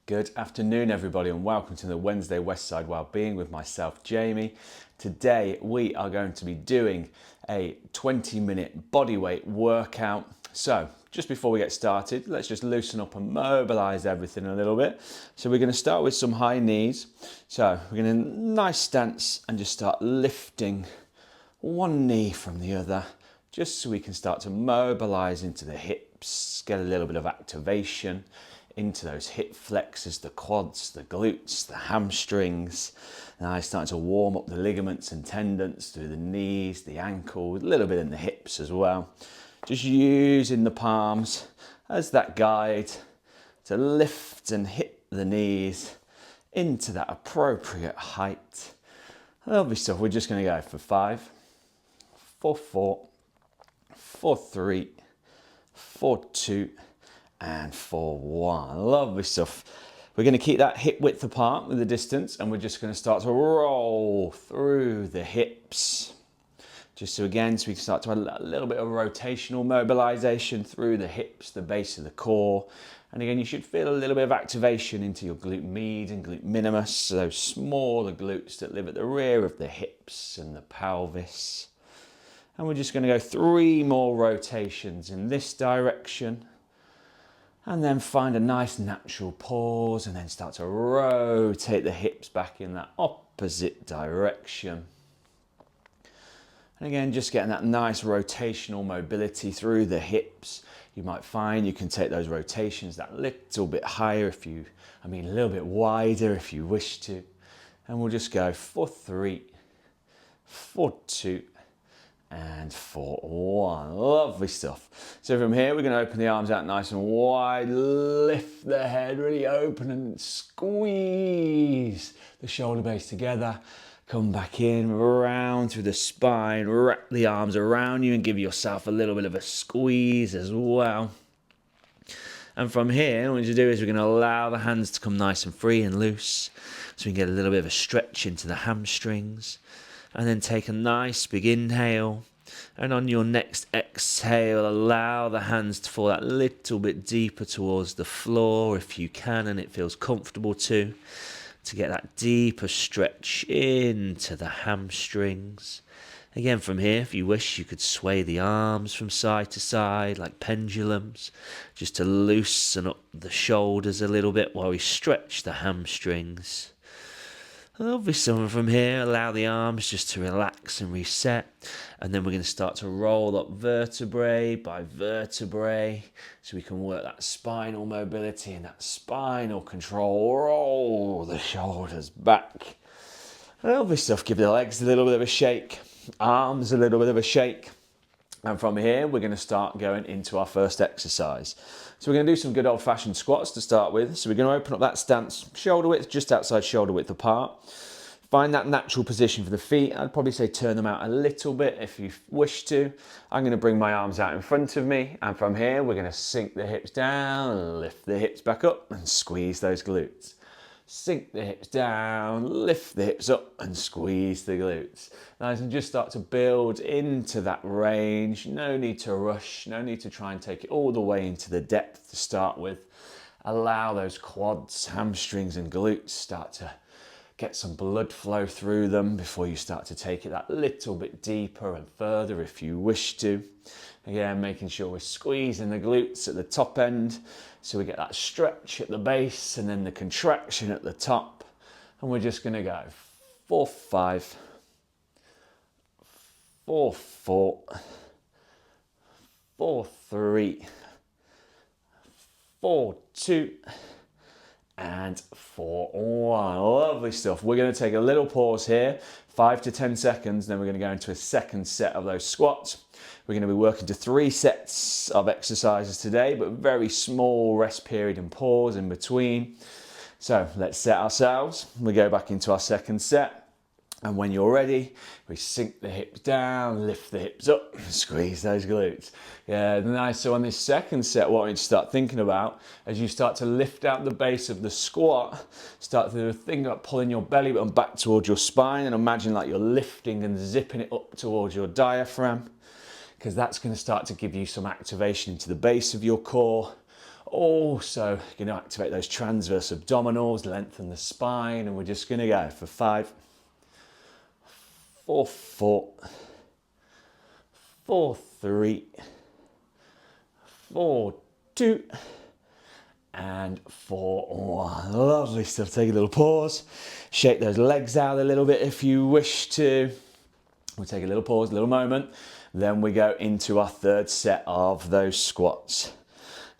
Good afternoon, everybody, and welcome to the Wednesday Westside Wellbeing with myself, Jamie. Today, we are going to be doing a 20-minute bodyweight workout. So, just before we get started, let's just loosen up and mobilize everything a little bit. So, we're going to start with some high knees. So, we're going to nice stance and just start lifting one knee from the other, just so we can start to mobilize into the hips, get a little bit of activation into those hip flexors, the quads, the glutes, the hamstrings. Now I'm starting to warm up the ligaments and tendons through the knees, the ankle, a little bit in the hips as well. Just using the palms as that guide to lift and hit the knees into that appropriate height. Lovely stuff. We're just going to go for 5, for 4, for 3, for 2, and for 1. Lovely stuff. We're going to keep that hip width apart with the distance, and we're just going to start to roll through the hips. Just so we can start to add a little bit of rotational mobilization through the hips, the base of the core. And again, you should feel a little bit of activation into your glute med and glute minimus, those smaller glutes that live at the rear of the hips and the pelvis. And we're just going to go 3 more rotations in this direction. And then find a nice natural pause and then start to rotate the hips back in that opposite direction. And again, just getting that nice rotational mobility through the hips. You might find you can take those rotations that little bit higher a little bit wider if you wish to. And we'll just go for 3, for 2, and for 1. Lovely stuff. So from here, we're going to open the arms out nice and wide, lift the head really open and squeeze the shoulder blades together. Come back in, round through the spine, wrap the arms around you and give yourself a little bit of a squeeze as well. And from here, what you do is we're going to allow the hands to come nice and free and loose, so we can get a little bit of a stretch into the hamstrings. And then take a nice big inhale, and on your next exhale, allow the hands to fall that little bit deeper towards the floor if you can and it feels comfortable to get that deeper stretch into the hamstrings. Again, from here, if you wish, you could sway the arms from side to side like pendulums, just to loosen up the shoulders a little bit while we stretch the hamstrings. Lovely. So from here, allow the arms just to relax and reset. And then we're going to start to roll up vertebrae by vertebrae, so we can work that spinal mobility and that spinal control. Roll the shoulders back. Lovely stuff. Give the legs a little bit of a shake, arms a little bit of a shake. And from here, we're going to start going into our first exercise. So we're going to do some good old-fashioned squats to start with. So we're going to open up that stance, shoulder width, just outside shoulder width apart. Find that natural position for the feet. I'd probably say turn them out a little bit if you wish to. I'm going to bring my arms out in front of me. And from here, we're going to sink the hips down, lift the hips back up and squeeze those glutes. Sink the hips down, lift the hips up and squeeze the glutes. Now you can just start to build into that range. No need to rush, no need to try and take it all the way into the depth to start with. Allow those quads, hamstrings and glutes start to get some blood flow through them before you start to take it that little bit deeper and further if you wish to. Again, making sure we're squeezing the glutes at the top end, so we get that stretch at the base and then the contraction at the top. And we're just going to go 4, 5, 4, 4, 4, 3, 4, 2, and 4, 1. Lovely stuff. We're going to take a little pause here, 5 to 10 seconds, then we're going to go into a second set of those squats. We're going to be working to 3 sets of exercises today, but very small rest period and pause in between. So let's set ourselves. We go back into our second set. And when you're ready, we sink the hips down, lift the hips up, squeeze those glutes. Yeah, nice. So on this second set, what I need to start thinking about, as you start to lift out the base of the squat, start to think about pulling your belly button back towards your spine and imagine like you're lifting and zipping it up towards your diaphragm, because that's going to start to give you some activation into the base of your core, Also going to activate those transverse abdominals, lengthen the spine, and we're just going to go for 5, 4, 4, 4, 3, 4, 2, and 4, 1. Lovely stuff. Take a little pause. Shake those legs out a little bit if you wish to. We'll take a little pause, a little moment. Then we go into our third set of those squats.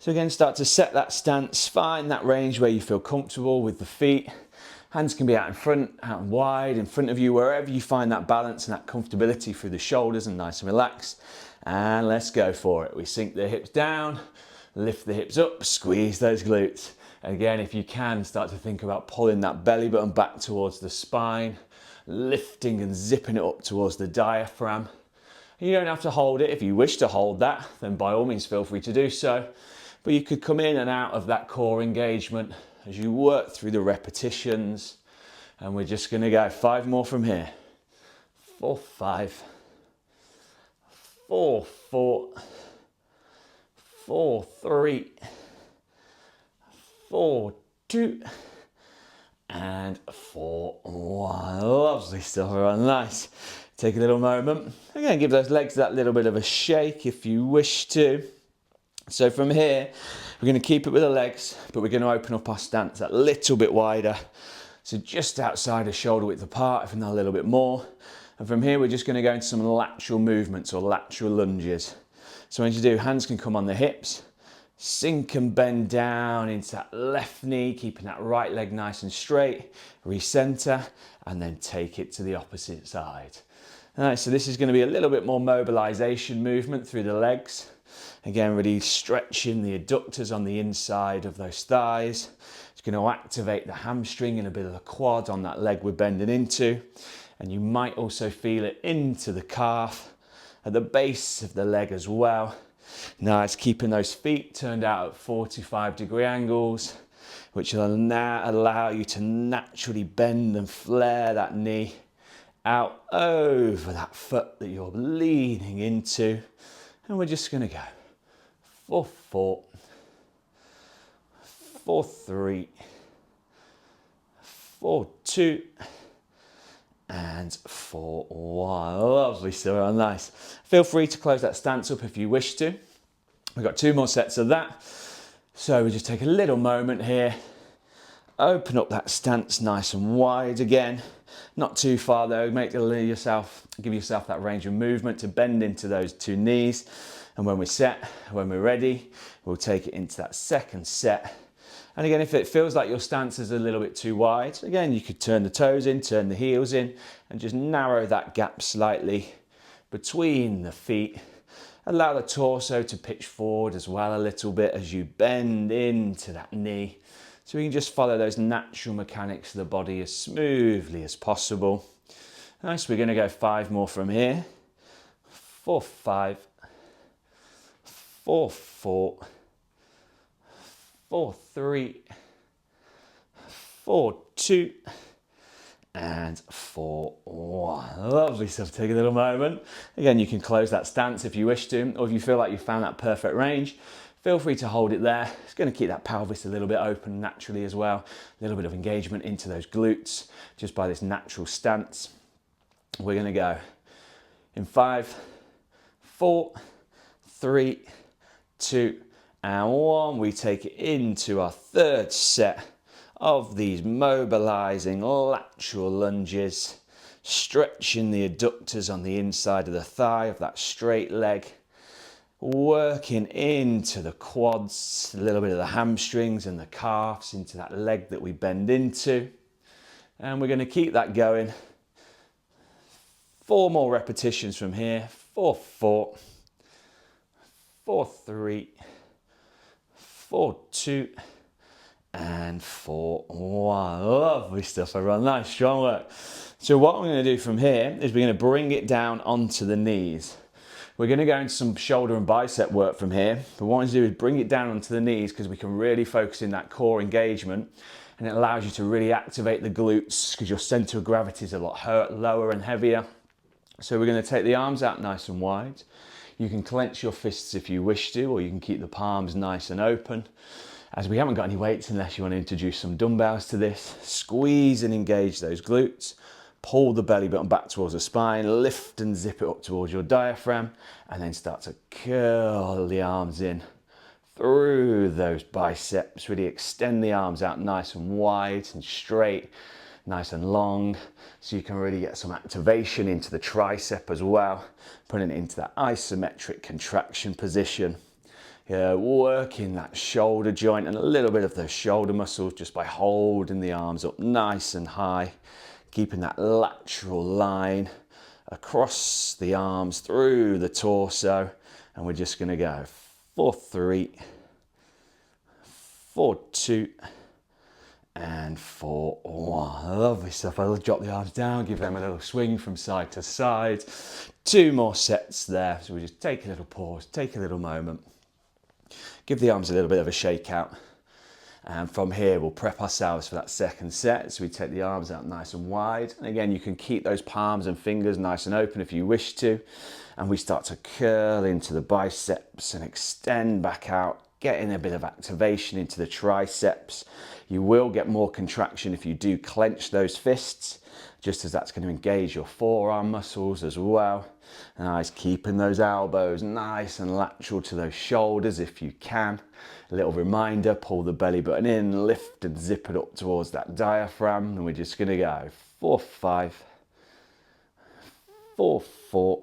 So again, start to set that stance. Find that range where you feel comfortable with the feet. Hands can be out in front, out and wide, in front of you, wherever you find that balance and that comfortability through the shoulders and nice and relaxed. And let's go for it. We sink the hips down. Lift the hips up, squeeze those glutes. Again, if you can, start to think about pulling that belly button back towards the spine, lifting and zipping it up towards the diaphragm. You don't have to hold it. If you wish to hold that, then by all means feel free to do so. But you could come in and out of that core engagement as you work through the repetitions. And we're just going to go 5 more from here. 4, 5, 4, 4, 4, 3, 4, 2, and 4, 1. Lovely stuff, everyone. Nice. Take a little moment. Again, give those legs that little bit of a shake if you wish to. So from here, we're going to keep it with the legs, but we're going to open up our stance a little bit wider. So just outside of shoulder width apart, if not a little bit more. And from here, we're just going to go into some lateral movements or lateral lunges. So when you do, hands can come on the hips, sink and bend down into that left knee, keeping that right leg nice and straight, recenter, and then take it to the opposite side. All right, so this is going to be a little bit more mobilization movement through the legs. Again, really stretching the adductors on the inside of those thighs. It's going to activate the hamstring and a bit of the quad on that leg we're bending into. And you might also feel it into the calf, at the base of the leg as well. Nice, keeping those feet turned out at 45-degree angles, which will now allow you to naturally bend and flare that knee out over that foot that you're leaning into. And we're just going to go 4, 4, 4, 3, 4, 2, and 4, 1. Lovely, so nice. Feel free to close that stance up if you wish to. We've got 2 more sets of that. So we just take a little moment here. Open up that stance nice and wide again. Not too far though. Give yourself that range of movement to bend into those 2 knees. And when we're ready, we'll take it into that second set. And again, if it feels like your stance is a little bit too wide, again, you could turn the toes in, turn the heels in, and just narrow that gap slightly between the feet. Allow the torso to pitch forward as well a little bit as you bend into that knee. So we can just follow those natural mechanics of the body as smoothly as possible. Nice, we're going to go 5 more from here. 4, 5, 4, 4, 4, 3, 4, 2, and 4, 1. Lovely stuff. Take a little moment. Again, you can close that stance if you wish to, or if you feel like you found that perfect range, feel free to hold it there. It's going to keep that pelvis a little bit open naturally as well. A little bit of engagement into those glutes just by this natural stance. We're going to go in 5, 4, 3, 2, and 1. We take it into our third set of these mobilizing lateral lunges, stretching the adductors on the inside of the thigh of that straight leg, working into the quads, a little bit of the hamstrings and the calves into that leg that we bend into. And we're going to keep that going. 4 more repetitions from here. 4, 4, 4, 3, 4, 2, and 4, 1. Lovely stuff, everyone. Nice, strong work. So what I'm going to do from here is we're going to bring it down onto the knees. We're going to go into some shoulder and bicep work from here. But what I want to do is bring it down onto the knees because we can really focus in that core engagement, and it allows you to really activate the glutes because your center of gravity is a lot lower and heavier. So we're going to take the arms out nice and wide. You can clench your fists if you wish to, or you can keep the palms nice and open. As we haven't got any weights, unless you want to introduce some dumbbells to this, squeeze and engage those glutes. Pull the belly button back towards the spine, lift and zip it up towards your diaphragm, and then start to curl the arms in through those biceps. Really extend the arms out nice and wide and straight, nice and long, so you can really get some activation into the tricep as well, putting it into that isometric contraction position. Working that shoulder joint and a little bit of those shoulder muscles just by holding the arms up nice and high, keeping that lateral line across the arms through the torso. And we're just going to go 4, 3, 4, 2, and 4, 1. Lovely stuff. I'll drop the arms down, give them a little swing from side to side. 2 more sets there. So we just take a little pause, take a little moment. Give the arms a little bit of a shake out. And from here, we'll prep ourselves for that second set. So we take the arms out nice and wide. And again, you can keep those palms and fingers nice and open if you wish to. And we start to curl into the biceps and extend back out, getting a bit of activation into the triceps. You will get more contraction if you do clench those fists, just as that's going to engage your forearm muscles as well. Nice, keeping those elbows nice and lateral to those shoulders if you can. A little reminder, pull the belly button in, lift and zip it up towards that diaphragm. And we're just going to go 4, 5, 4, 4,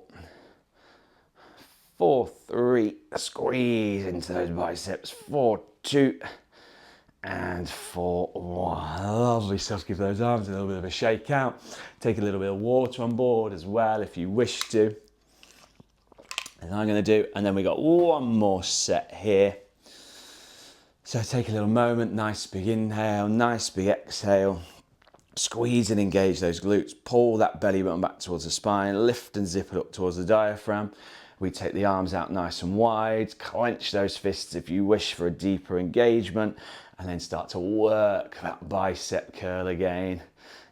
4, 3, squeeze into those biceps, 4, 2, and 4, 1. Lovely stuff. Give those arms a little bit of a shake out. Take a little bit of water on board as well if you wish to. And I'm going to do, and then we got one more set here. So take a little moment, nice big inhale, nice big exhale. Squeeze and engage those glutes. Pull that belly button back towards the spine. Lift and zip it up towards the diaphragm. We take the arms out nice and wide. Clench those fists if you wish for a deeper engagement. And then start to work that bicep curl again.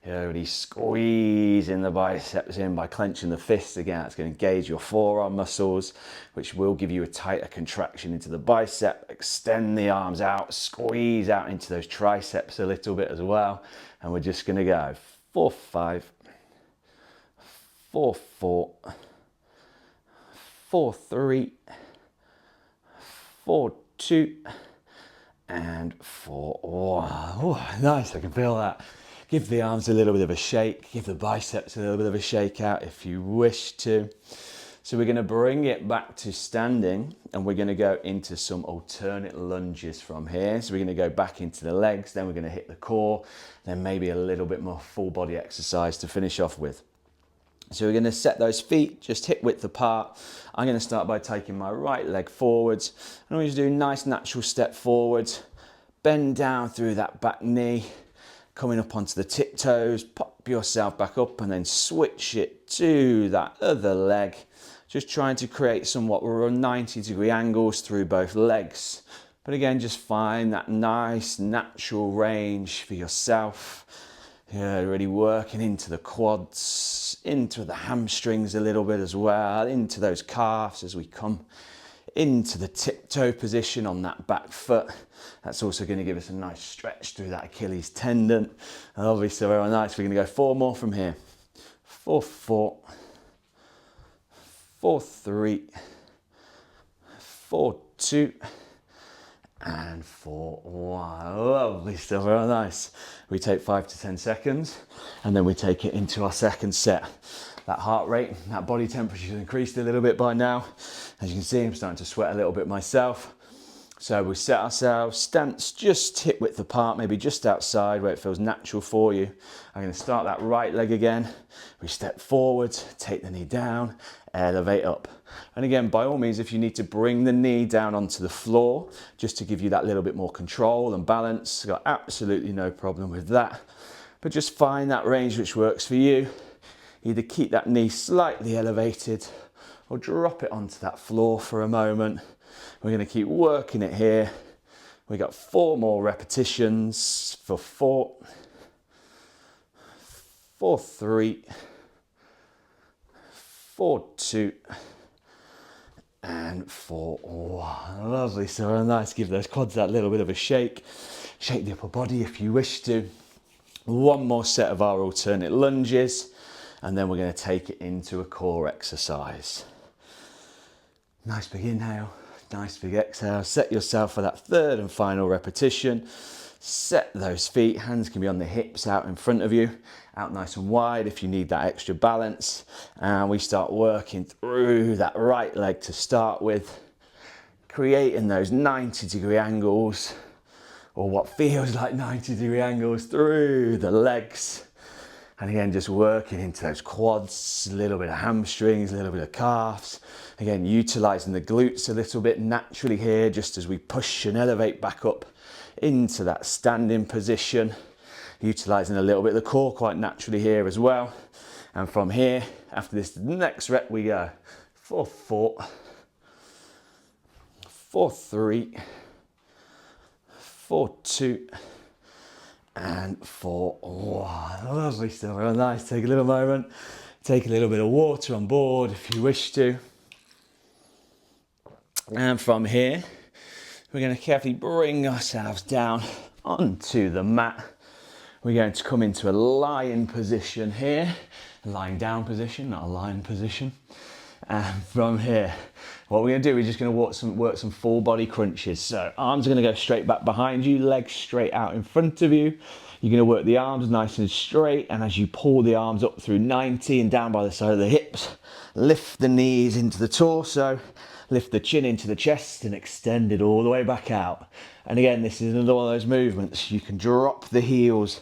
Really squeezing the biceps in by clenching the fists again. It's going to engage your forearm muscles, which will give you a tighter contraction into the bicep. Extend the arms out, squeeze out into those triceps a little bit as well. And we're just going to go 4, 5, 4, 4, 4, 3, 4, 2, and 4, 1. Oh, nice, I can feel that. Give the arms a little bit of a shake, give the biceps a little bit of a shake out if you wish to. So we're going to bring it back to standing, and we're going to go into some alternate lunges from here. So we're going to go back into the legs, then we're going to hit the core, then maybe a little bit more full body exercise to finish off with. So we're going to set those feet just hip width apart. I'm going to start by taking my right leg forwards. And I'm going to do a nice natural step forwards. Bend down through that back knee. Coming up onto the tiptoes. Pop yourself back up and then switch it to that other leg. Just trying to create somewhat 90-degree angles through both legs. But again, just find that nice natural range for yourself. Yeah, really working into the quads, into the hamstrings a little bit as well, into those calves as we come into the tiptoe position on that back foot. That's also going to give us a nice stretch through that Achilles tendon. And obviously very nice. We're going to go 4 more from here. 4, 4, 4, 3, 4, 2, and 4, 1. Lovely stuff, very nice. We take 5 to 10 seconds and then we take it into our second set. That heart rate, that body temperature has increased a little bit by now. As you can see, I'm starting to sweat a little bit myself. So we set ourselves, stance just hip width apart, maybe just outside where it feels natural for you. I'm going to start that right leg again. We step forward, take the knee down, elevate up. And again, by all means, if you need to bring the knee down onto the floor, just to give you that little bit more control and balance, got absolutely no problem with that. But just find that range which works for you. Either keep that knee slightly elevated or drop it onto that floor for a moment. We're going to keep working it here. We got 4 more repetitions for 4, 4, 3, 4, 2, and 4. One. Lovely. So nice. Give those quads that little bit of a shake. Shake the upper body if you wish to. One more set of our alternate lunges, and then we're going to take it into a core exercise. Nice big inhale, nice big exhale. Set yourself for that third and final repetition. Set those feet, hands can be on the hips out in front of you, out nice and wide if you need that extra balance. And we start working through that right leg to start with, creating those 90-degree angles, or what feels like 90-degree angles through the legs. And again, just working into those quads, a little bit of hamstrings, a little bit of calves. Again, utilizing the glutes a little bit naturally here, just as we push and elevate back up into that standing position. Utilizing a little bit of the core quite naturally here as well. And from here, after this next rep, we go 4, 4, 4, 3, 4, 2, and 4, 1. Lovely stuff. Real nice. Take a little moment. Take a little bit of water on board if you wish to. And from here, we're going to carefully bring ourselves down onto the mat. We're going to come into a lying position here. A lying down position, not a lying position. And from here, what we're going to do, we're just going to work some full body crunches. So arms are going to go straight back behind you, legs straight out in front of you. You're going to work the arms nice and straight, and as you pull the arms up through 90 and down by the side of the hips, lift the knees into the torso, lift the chin into the chest and extend it all the way back out. And again, this is another one of those movements. You can drop the heels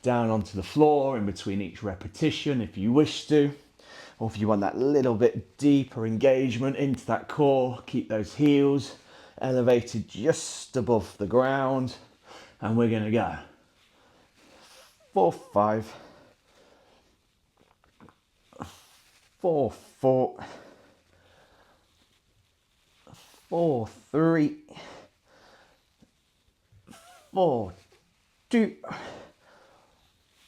down onto the floor in between each repetition if you wish to. Or if you want that little bit deeper engagement into that core, keep those heels elevated just above the ground. And we're going to go 4, 5, 4, 4, 4, 3, 4, 2,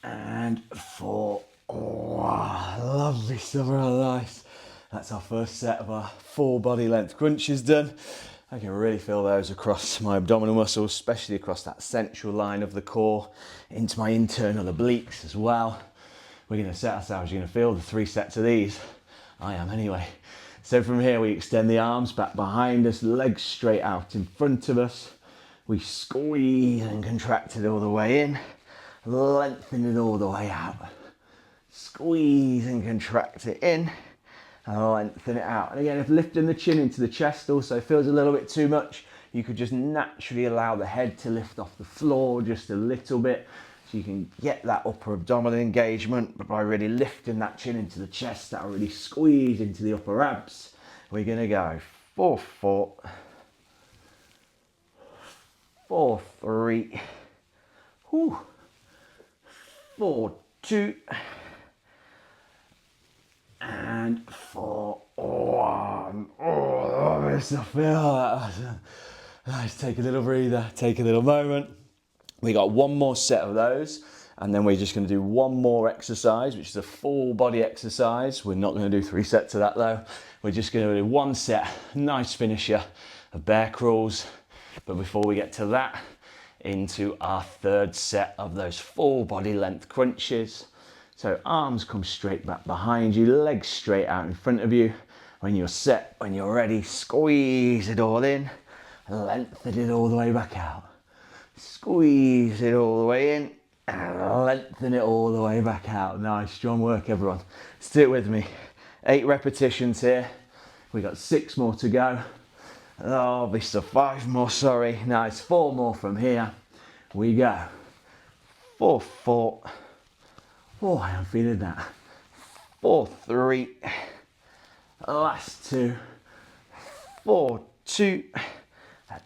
and 4, 1. Lovely stuff, real nice. That's our first set of our full body length crunches done. I can really feel those across my abdominal muscles, especially across that central line of the core, into my internal obliques as well. We're going to set ourselves, you're going to feel the 3 sets of these. I am anyway. So from here, we extend the arms back behind us, legs straight out in front of us. We squeeze and contract it all the way in, lengthen it all the way out. Squeeze and contract it in, and lengthen it out. And again, if lifting the chin into the chest also feels a little bit too much, you could just naturally allow the head to lift off the floor just a little bit, so you can get that upper abdominal engagement. But by really lifting that chin into the chest, that'll really squeeze into the upper abs. We're going to go 4, 4, 4, 3, 4, 2, and 4, 1. Oh, lovely stuff. Feel that. Nice. Take a little breather. Take a little moment. We got one more set of those, and then we're just going to do one more exercise, which is a full body exercise. We're not going to do 3 sets of that though. We're just going to do 1 set, nice finisher of bear crawls. But before we get to that, into our 3rd set of those full body length crunches. So arms come straight back behind you, legs straight out in front of you. When you're set, when you're ready, squeeze it all in, lengthen it all the way back out. Squeeze it all the way in, and lengthen it all the way back out. Nice, strong work everyone. Stick it with me. 8 repetitions here. We got 6 more to go. Oh, this is 5 more, sorry. Nice, 4 more from here. We go. 4, 4. Oh, I am feeling that. 4, 3. Last 2. 4, 2.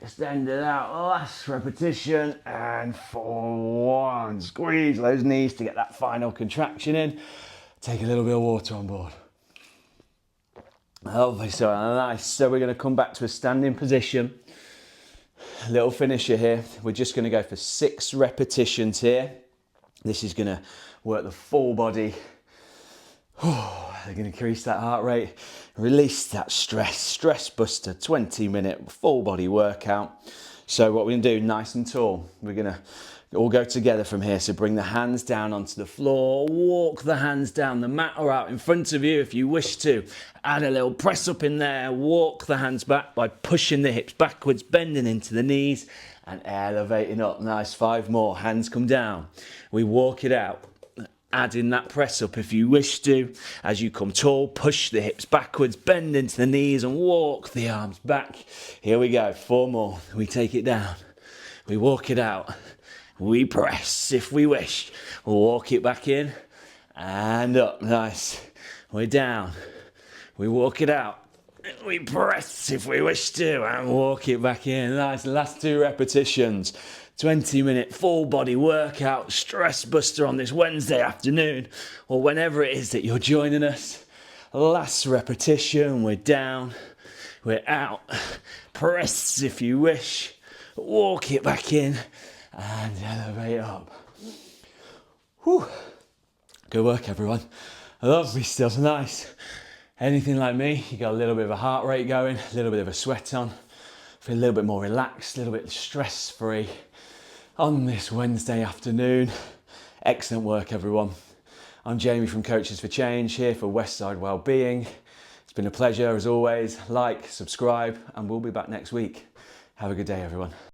Extend it out. Last repetition. And 4, 1. Squeeze those knees to get that final contraction in. Take a little bit of water on board. Lovely, so nice. So we're going to come back to a standing position. A little finisher here. We're just going to go for 6 repetitions here. This is going to work the full body. They're going to increase that heart rate, release that stress buster, 20-minute full body workout. So what we're going to do, nice and tall, we're going to all go together from here. So bring the hands down onto the floor, walk the hands down the mat or out in front of you if you wish to. Add a little press up in there, walk the hands back by pushing the hips backwards, bending into the knees and elevating up. Nice, 5 more, hands come down. We walk it out. Add in that press up if you wish to. As you come tall, push the hips backwards, bend into the knees and walk the arms back. Here we go, 4 more. We take it down. We walk it out. We press if we wish. We'll walk it back in and up. Nice. We're down. We walk it out. We press if we wish to and walk it back in. Nice. Last 2 repetitions. 20-minute full body workout, stress buster on this Wednesday afternoon or whenever it is that you're joining us. Last repetition, we're down, we're out. Press if you wish, walk it back in and elevate up. Whew. Good work, everyone. Lovely stuff, nice. Anything like me, you got a little bit of a heart rate going, a little bit of a sweat on, feel a little bit more relaxed, a little bit stress-free on this Wednesday afternoon. Excellent work, everyone. I'm Jamie from Coaches for Change here for Westside Wellbeing. It's been a pleasure as always. Like, subscribe, and we'll be back next week. Have a good day, everyone.